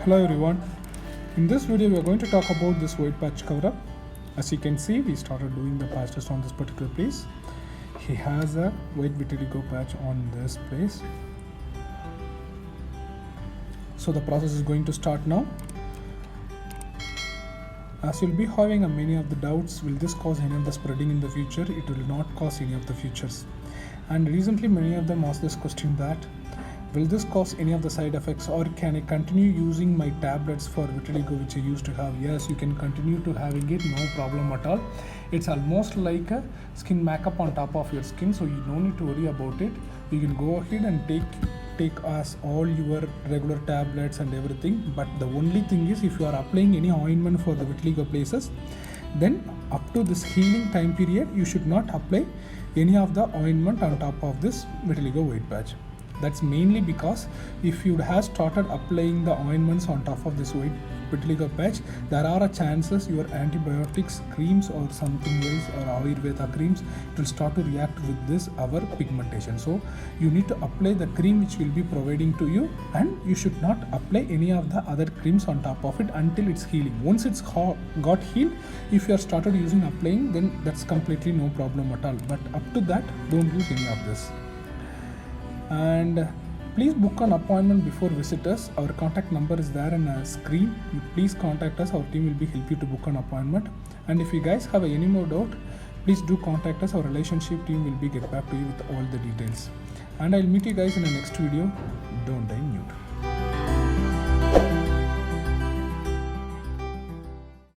Hello everyone, in this video we are going to talk about this white patch cover up. As you can see, we started doing the patch test on this particular place. He has a white vitiligo patch on this place. So the process is going to start now. As you'll be having many of the doubts, will this cause any of the spreading in the future? It will not cause any of the futures. And recently many of them asked this question that, will this cause any of the side effects, or can I continue using my tablets for vitiligo which I used to have? Yes, you can continue to having it, no problem at all. It's almost like a skin makeup on top of your skin, so you don't need to worry about it. You can go ahead and take as all your regular tablets and everything, but the only thing is, if you are applying any ointment for the vitiligo places, then up to this healing time period you should not apply any of the ointment on top of this vitiligo white patch. That's mainly because if you have started applying the ointments on top of this white vitiligo patch, there are chances your antibiotics creams or something else, or Ayurveda creams, it will start to react with this our pigmentation. So you need to apply the cream which will be providing to you, and you should not apply any of the other creams on top of it until it's healing. Once it's got healed, if you have started using applying, then that's completely no problem at all. But up to that, don't use any of this. And please book an appointment before visit us. Our contact number is there on a screen. You please contact us. Our team will be help you to book an appointment. And if you guys have any more doubt, please do contact us. Our relationship team will be get back to you with all the details. And I'll meet you guys in the next video. Don't die mute.